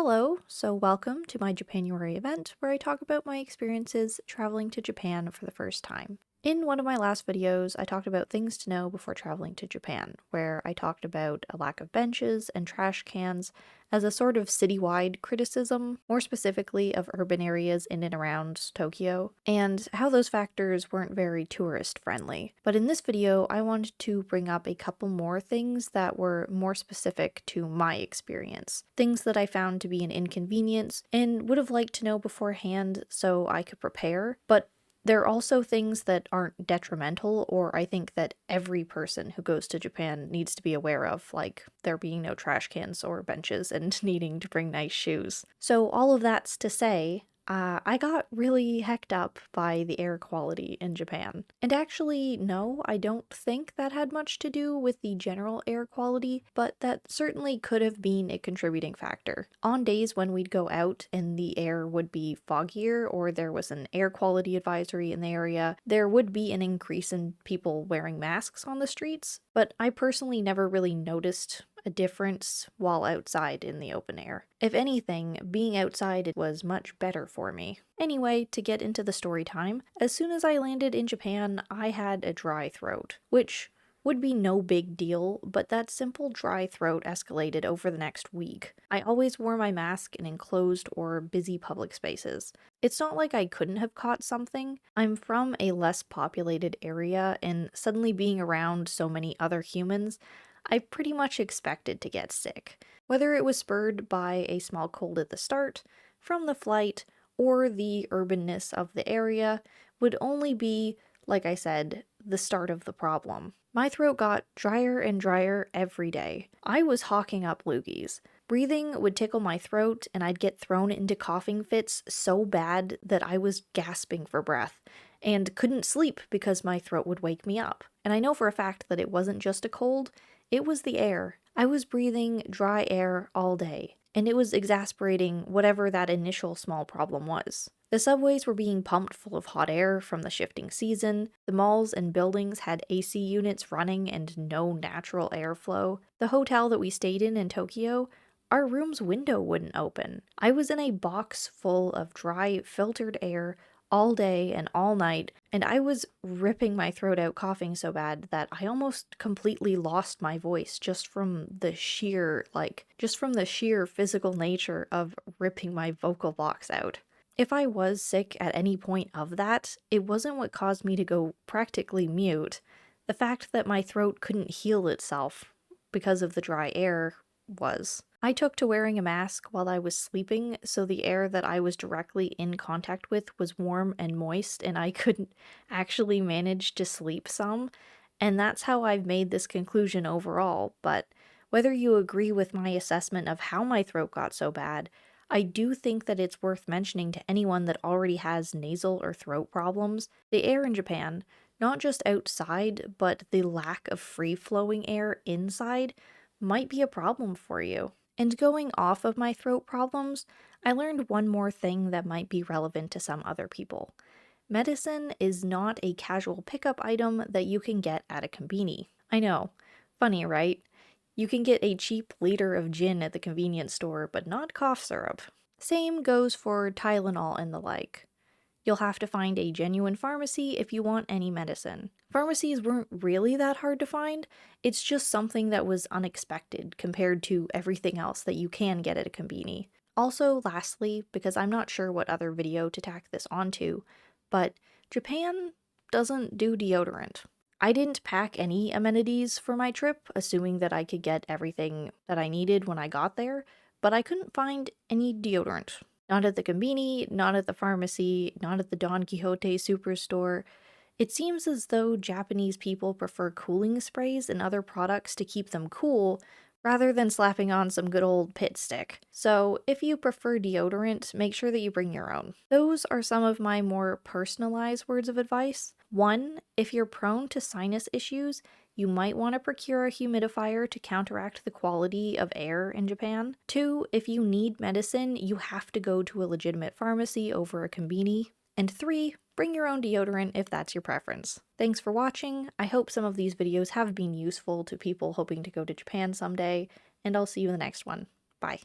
Hello, so welcome to my Japanuary event where I talk about my experiences traveling to Japan for the first time. In one of my last videos, I talked about things to know before traveling to Japan, where I talked about a lack of benches and trash cans as a sort of citywide criticism, more specifically of urban areas in and around Tokyo, and how those factors weren't very tourist friendly. But in this video, I wanted to bring up a couple more things that were more specific to my experience. Things that I found to be an inconvenience and would have liked to know beforehand so I could prepare, but there are also things that aren't detrimental, or I think that every person who goes to Japan needs to be aware of, like there being no trash cans or benches and needing to bring nice shoes. So all of that's to say, I got really hecked up by the air quality in Japan. And actually, no, I don't think that had much to do with the general air quality, but that certainly could have been a contributing factor. On days when we'd go out and the air would be foggier or there was an air quality advisory in the area, there would be an increase in people wearing masks on the streets, but I personally never really noticed a difference while outside in the open air. If anything, being outside was much better for me. Anyway, to get into the story time, as soon as I landed in Japan, I had a dry throat, which would be no big deal, but that simple dry throat escalated over the next week. I always wore my mask in enclosed or busy public spaces. It's not like I couldn't have caught something. I'm from a less populated area, and suddenly being around so many other humans, I pretty much expected to get sick. Whether it was spurred by a small cold at the start, from the flight, or the urbanness of the area, would only be, like I said, the start of the problem. My throat got drier and drier every day. I was hawking up loogies. Breathing would tickle my throat, and I'd get thrown into coughing fits so bad that I was gasping for breath and couldn't sleep because my throat would wake me up. And I know for a fact that it wasn't just a cold, it was the air. I was breathing dry air all day, and it was exasperating whatever that initial small problem was. The subways were being pumped full of hot air from the shifting season, the malls and buildings had AC units running and no natural airflow. The hotel that we stayed in Tokyo, our room's window wouldn't open. I was in a box full of dry, filtered air all day and all night, and I was ripping my throat out coughing so bad that I almost completely lost my voice just from the sheer physical nature of ripping my vocal box out. If I was sick at any point of that, it wasn't what caused me to go practically mute. The fact that my throat couldn't heal itself because of the dry air was. I took to wearing a mask while I was sleeping, so the air that I was directly in contact with was warm and moist, and I could actually manage to sleep some. And that's how I've made this conclusion overall, but whether you agree with my assessment of how my throat got so bad, I do think that it's worth mentioning to anyone that already has nasal or throat problems. The air in Japan, not just outside, but the lack of free-flowing air inside, might be a problem for you. And going off of my throat problems, I learned one more thing that might be relevant to some other people. Medicine is not a casual pickup item that you can get at a conveni. I know, funny, right? You can get a cheap liter of gin at the convenience store, but not cough syrup. Same goes for Tylenol and the like. You'll have to find a genuine pharmacy if you want any medicine. Pharmacies weren't really that hard to find, it's just something that was unexpected compared to everything else that you can get at a conveni. Also, lastly, because I'm not sure what other video to tack this onto, but Japan doesn't do deodorant. I didn't pack any amenities for my trip, assuming that I could get everything that I needed when I got there, but I couldn't find any deodorant. Not at the conveni, not at the pharmacy, not at the Don Quixote superstore. It seems as though Japanese people prefer cooling sprays and other products to keep them cool, rather than slapping on some good old pit stick. So if you prefer deodorant, make sure that you bring your own. Those are some of my more personalized words of advice. 1, if you're prone to sinus issues, you might want to procure a humidifier to counteract the quality of air in Japan. 2, if you need medicine, you have to go to a legitimate pharmacy over a conveni. And 3, bring your own deodorant if that's your preference. Thanks for watching. I hope some of these videos have been useful to people hoping to go to Japan someday, and I'll see you in the next one. Bye.